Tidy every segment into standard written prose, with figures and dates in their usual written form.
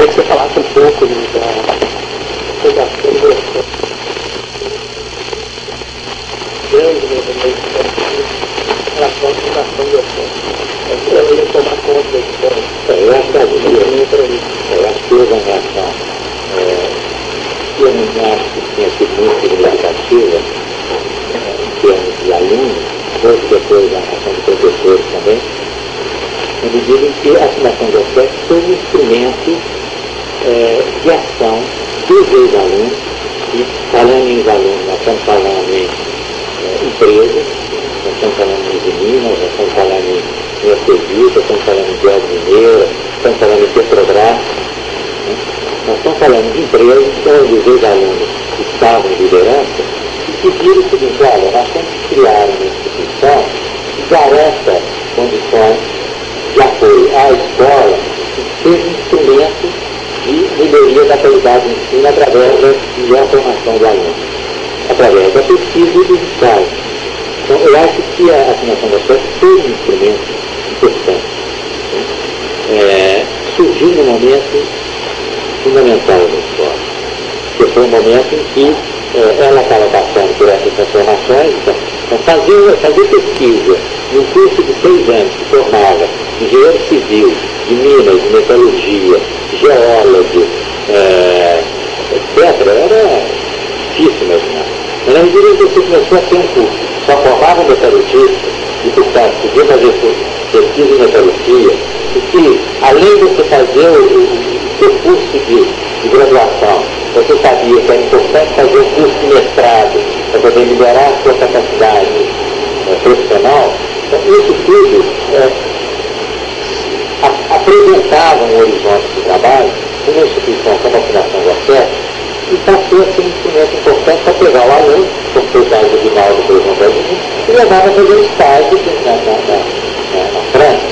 queria que você falasse um pouco da fundação do grande movimento em relação à fundação do Orfeu. Eu ia tomar conta da história. Eu acho que houve uma reação que eu não acho que tenha sido muito significativa em termos de alunos, ou depois a reação de professores também, na medida em que a Fundação do Orfeu foi um instrumento de ação dos ex-alunos, e falando em ex-alunos, nós estamos falando em empresas, nós estamos falando em Minas, nós estamos falando em Mercosur, nós estamos falando em Diário Mineiro, estamos falando em Petrobras, né? Nós estamos falando de empresas onde os ex-alunos estavam em liderança e pediram o seguinte: olha, nós temos que criar uma instituição que garanta condições de apoio à escola e que seja um instrumento de melhoria da qualidade do ensino através da melhor formação do aluno, através da pesquisa e dos ensaios. Então, eu acho que a Fundação do Orfeu foi um instrumento importante. Surgiu num momento fundamental da escola, que foi um momento em que ela estava passando por essas transformações. Então fazer pesquisa num curso de 6 anos que formava engenheiro civil, de minas, de metalurgia, geólogo, etc., era difícil imaginar. Mas na medida em que você começou a ter um curso que só formava metalurgista e, portanto, podia fazer pesquisa em metalurgia, e que, além de você fazer o seu curso de graduação, você sabia que era importante fazer um curso de mestrado para poder melhorar a sua capacidade profissional. Então, isso tudo apresentava um horizonte de trabalho, uma instituição como a Fundação do Orfeu, e passou a ser um instrumento importante para pegar o aluno, como foi o caso do Guinaldo, por exemplo, e levar a fazer estágio na França.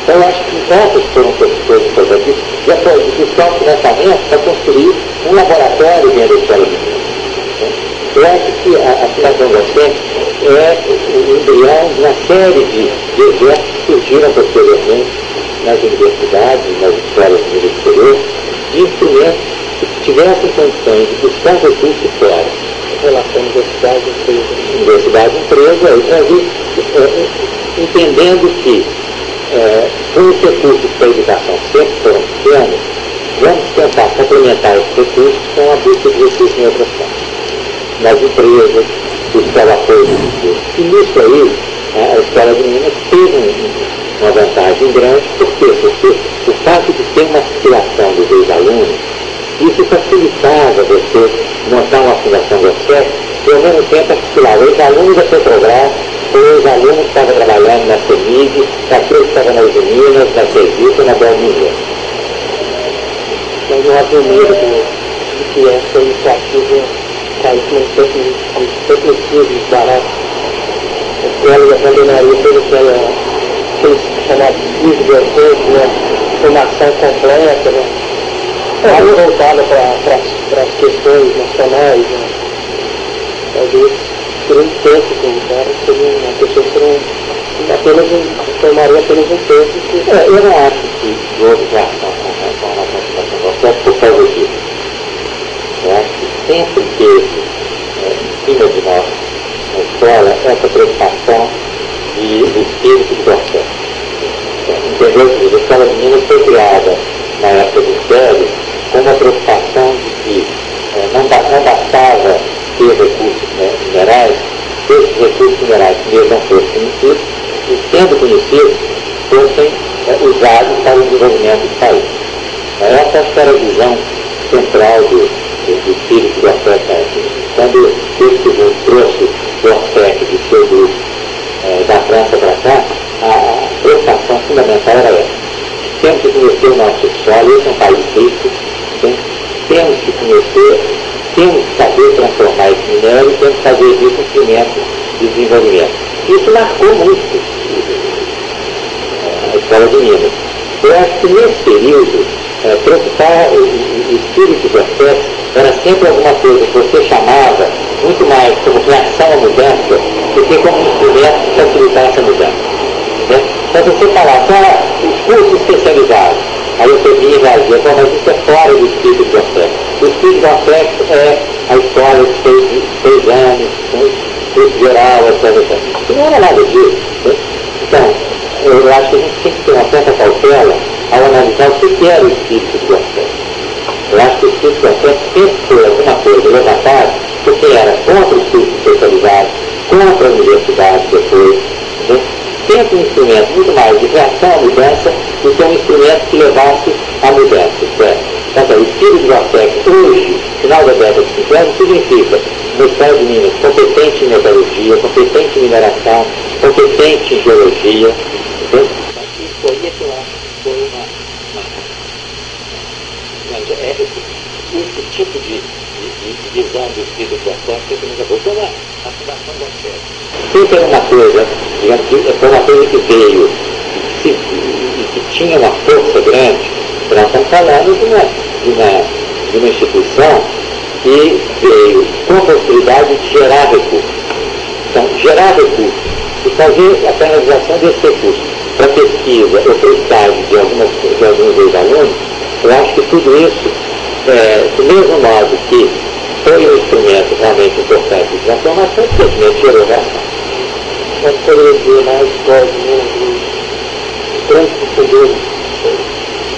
Então, eu acho que essas foram coisas importantes. E depois, buscar um financiamento para construir um laboratório dentro da Escola de Minas. Eu acho que a Fundação do Orfeu é o embrião de uma série de eventos que surgiram posteriormente nas universidades, nas escolas de nível superior, de instrumentos que tivessem condições de buscar recursos fora. Em relação à universidade e empresa. Universidade e empresa, entendendo que como os recursos para a educação sempre foram pequenos, vamos tentar complementar esses recursos com a busca de recursos em outras fontes. Nas empresas, buscar o apoio dos recursos. E nisso aí, a Escola de Minas teve uma vantagem grande. Por quê? Porque o fato de ter uma circulação dos ex-alunos, isso facilitava você montar uma fundação do Orfeu e ao mesmo tempo articular os alunos da Petrobras, os alunos que estavam trabalhando na CEMIG, aqueles que estavam nas Minas, na Serviço e na Belmiro. Então, não havia medo de que essa iniciativa caísse num tecnicismo barato. Ela abandonaria todo aquele chamado curso de Orfeu, né? Formação completa, né? Mais voltada para as questões nacionais, né? Talvez seria um tempo que o cara seria uma pessoa que formaria apenas um tempo. Eu não acho que houve reação com relação à Fundação do Orfeu por causa disso. Eu acho que sempre teve em cima de nós, na escola, essa preocupação do espírito do Orfeu. Entendeu? A Escola de Minas foi criada na época do Império com uma preocupação de que não bastava ter recursos minerais, se esses recursos minerais mesmo não fossem conhecidos, e sendo conhecidos, fossem usados para o desenvolvimento do país. Essa acho que era a visão central do espírito do Orfeu. Quando Pedro II trouxe o Orfeu do seu grupo da França para cá, a preocupação fundamental era essa. Temos que conhecer o nosso solo, esse é um país rico, temos que conhecer, temos que saber transformar esse minério e temos que fazer disso instrumento de desenvolvimento. Isso marcou muito a Escola de Minas. Eu acho que nesse período, preocupar o espírito do Orfeu era sempre alguma coisa que você chamava muito mais como reação à mudança do que como instrumento de facilitar essa mudança. Né? Então você falasse, os cursos especializados, Aí eu peguei e vazia, mas isso é fora do espírito do processo. O espírito do processo é a história de 6 anos, curso geral, etc. Não era nada disso. Né? Então, eu acho que a gente tem que ter uma certa cautela ao analisar o que era o espírito do processo. Eu acho que o espírito do processo sempre foi alguma coisa levantada porque era contra os cursos especializados, contra a universidade depois, né? Sempre um instrumento muito mais de reação à mudança do que um instrumento que levasse à mudança. Certo? Então, o espírito de processo hoje, final da década de 50, significa no estado de Minas competente em metalurgia, competente em mineração, competente em geologia. Entendeu? Isso aí é que eu acho que foi esse tipo de visão do espírito do processo que nos abordou a fundação da fé. Sempre era uma coisa, digamos que foi uma coisa que veio e que tinha uma força grande. Nós estamos falando de uma instituição que veio com a possibilidade de gerar recursos. Então, gerar recursos e fazer a canalização desse recurso para pesquisa ou para estágio de alguns ex-alunos, eu acho que tudo isso, do mesmo modo que foi um instrumento realmente importante de transformação, simplesmente gerou reação. Nós poderíamos dizer na escola de Minas, os grandes defensores,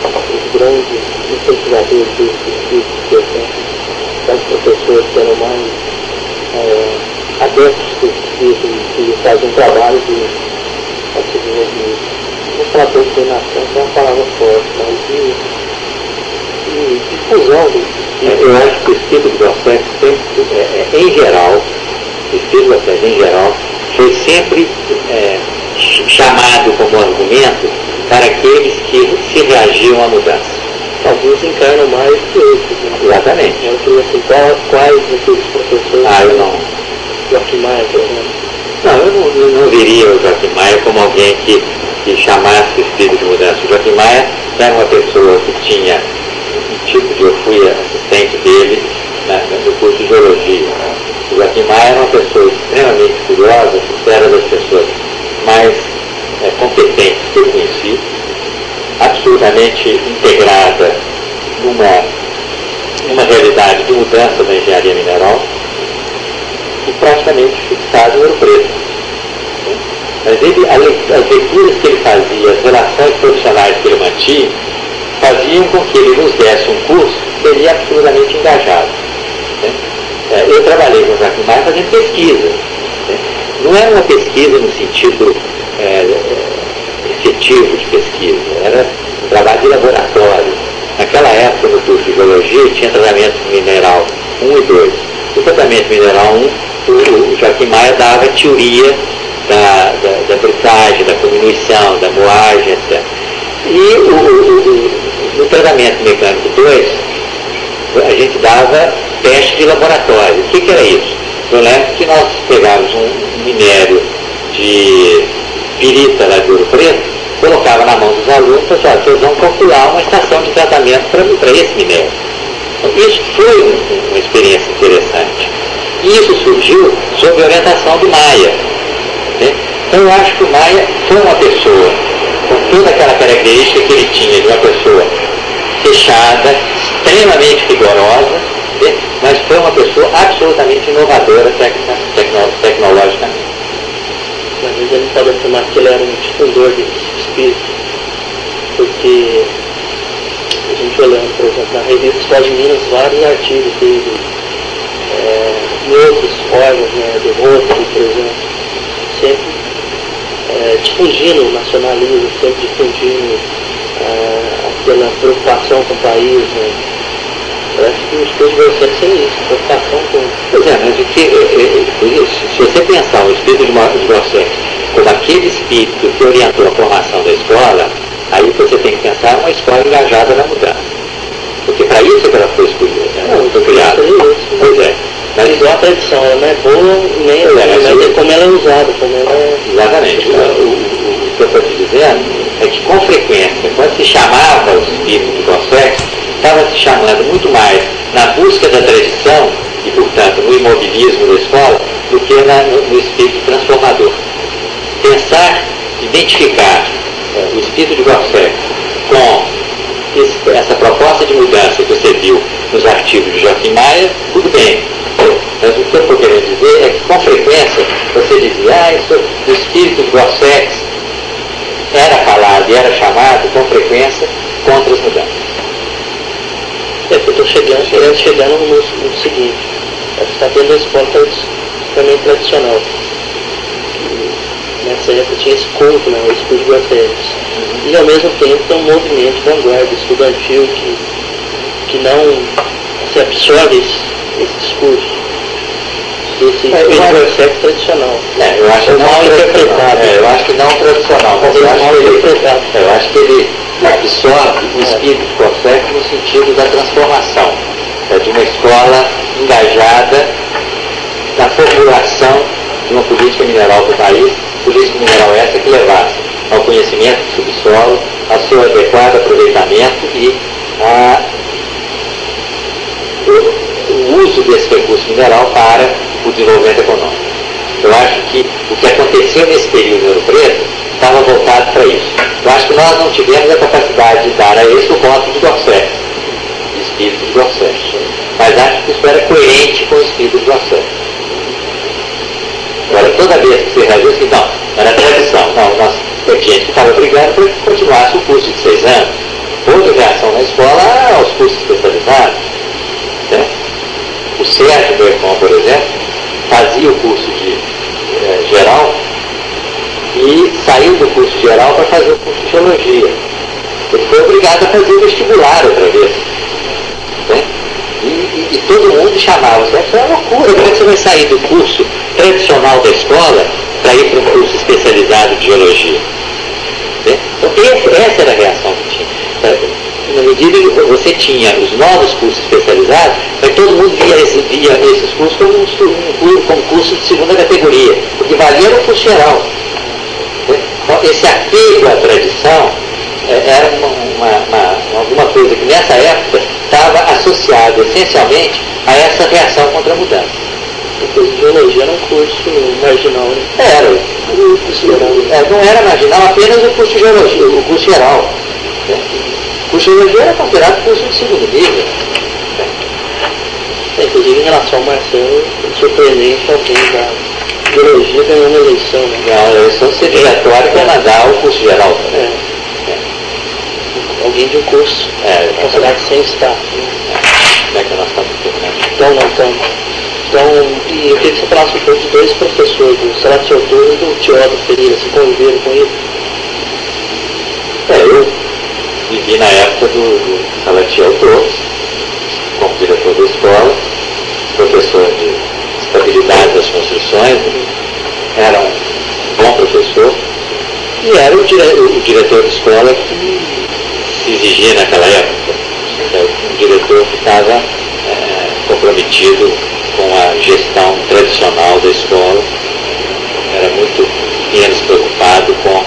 os grandes incentivadores desse espírito de excelência, os professores que eram mais adeptos desse espírito e que fazem um trabalho de não falar de inclinação, que é uma palavra forte, mas de difusão desse espírito. Eu acho que o espírito do processo sempre, em geral, o espírito do processo em geral, foi sempre chamado como argumento para aqueles que se reagiam à mudança. Alguns encarnam mais que outros. Né? Exatamente. Eu queria assim, quais daqueles professores? Eu não. Joaquim Maia, por exemplo. Não, eu não viria o Joaquim Maia como alguém que chamasse o espírito de mudança. O Joaquim Maia era uma pessoa que tinha um tipo de... Eu fui assistente dele no curso de geologia. O Joaquim Maia era uma pessoa extremamente curiosa, era das pessoas mais competentes que eu conheci, absolutamente integrada numa realidade de mudança da engenharia mineral e praticamente fixado em Ouro Preto. Mas as leituras que ele fazia, as relações profissionais que ele mantinha, faziam com que ele nos desse um curso que seria absolutamente engajado. Eu trabalhei com o Joaquim Maia fazendo pesquisa. Não era uma pesquisa no sentido efetivo de pesquisa, era um trabalho de laboratório. Naquela época, no curso de geologia, tinha tratamento mineral 1 e 2. O tratamento mineral 1, o Joaquim Maia dava teoria da britagem, da diminuição, da moagem, etc. E no tratamento mecânico 2, a gente dava teste de laboratório. O que era isso? Eu lembro que nós pegávamos um minério de pirita lá de Ouro Preto, colocava na mão dos alunos e falava, vocês vão calcular uma estação de tratamento para esse minério. Então, isso foi uma experiência interessante. E isso surgiu sob a orientação do Maia. Né? Então eu acho que o Maia foi uma pessoa com toda aquela característica que ele tinha de uma pessoa fechada, extremamente rigorosa, né? Mas foi uma pessoa absolutamente inovadora tecnologicamente. Às vezes ele pode afirmar que ele era um difusor de espírito, porque a gente olhando, por exemplo, na revista Escola de Minas, vários artigos dele, em outros órgãos, né, do Rotary, por exemplo, sempre difundindo o nacionalismo, sempre difundindo aquela preocupação com o país, né. Parece que o espírito de você é isso, preocupação com... Pois mas o que, se você pensar o espírito de você como aquele espírito que orientou a formação da escola, aí o que você tem que pensar é uma escola engajada na mudança. Porque para isso que ela foi escolhida, né? Foi criada. Pois é. Mas igual a tradição, ela não é boa, nem mas como ela é usada, como ela é... Exatamente. O que eu estou te dizendo é que com frequência, quando se chamava o espírito de processo, estava se chamando muito mais na busca da tradição e, portanto, no imobilismo da escola, do que no espírito transformador. Pensar, identificar o espírito de processo com essa proposta de mudança que você viu nos artigos de Joaquim Maia, tudo bem. Mas o que eu estou querendo dizer é que, com frequência, você dizia, isso, o espírito de Gossex era falado e era chamado, com frequência, contra as mudanças. Eu estou chegando no seguinte, está tendo uma escola também tradicional. Nessa época tinha esse culto, né, o estudo de Gossex. E ao mesmo tempo tem um movimento de vanguarda estudantil que não se absorve esse discurso, esse espírito de Gossex tradicional. Eu acho que não interpretado. Eu acho que não tradicional, mas eu acho que ele absorve o espírito de Gossex no sentido da transformação, de uma escola engajada na formulação de uma política mineral para o país, política mineral essa que levasse ao conhecimento do subsolo, ao seu adequado aproveitamento e o uso desse recurso mineral para o desenvolvimento econômico. Eu acho que o que aconteceu nesse período em Ouro Preto estava voltado para isso. Eu acho que nós não tivemos a capacidade de dar a esse o voto de Gossex, o espírito de Gossex. Mas acho que isso era coerente com o espírito de Gossex. Agora, toda vez que você reagiu assim, não, era tradição. Não, teve gente que estava brigando para que continuasse o curso de 6 anos. Houve reação na escola aos cursos especializados. Né? O Sérgio, meu irmão, por exemplo, fazia o curso de geral e saiu do curso de geral para fazer o curso de geologia. Ele foi obrigado a fazer o vestibular outra vez. Né? E todo mundo chamava, isso é uma loucura, como é que você vai sair do curso tradicional da escola para ir para um curso especializado de geologia? Né? Então essa era a reação que tinha. Na medida que você tinha os novos cursos especializados, mas todo mundo via esses cursos como curso de segunda categoria, porque valia no curso geral. Né? Então, esse apego à tradição era alguma coisa que nessa época estava associado essencialmente a essa reação contra a mudança. O curso de geologia era um curso marginal, né? Não era marginal, apenas o curso de geologia, o curso geral. Né? O curso de geologia era considerado curso de segundo nível. Inclusive, em relação ao Marcelo, é surpreendente alguém da geologia ganhou uma eleição. Né? Não, a eleição seria obrigatória para mandar o curso geral também. Alguém de um curso considerado sem staff. Como é que nós estamos terminando? Então, e eu queria que você falasse um pouco de dois professores, do Salatiel Torres e do Teódoro Pereira. Você conviveram com ele? Eu vivi na época do Salatiel Torres, como diretor da escola, professor de estabilidade das construções, era um bom professor e era o diretor de escola que se exigia naquela época. Um diretor que estava comprometido com a gestão tradicional da escola, era muito menos preocupado com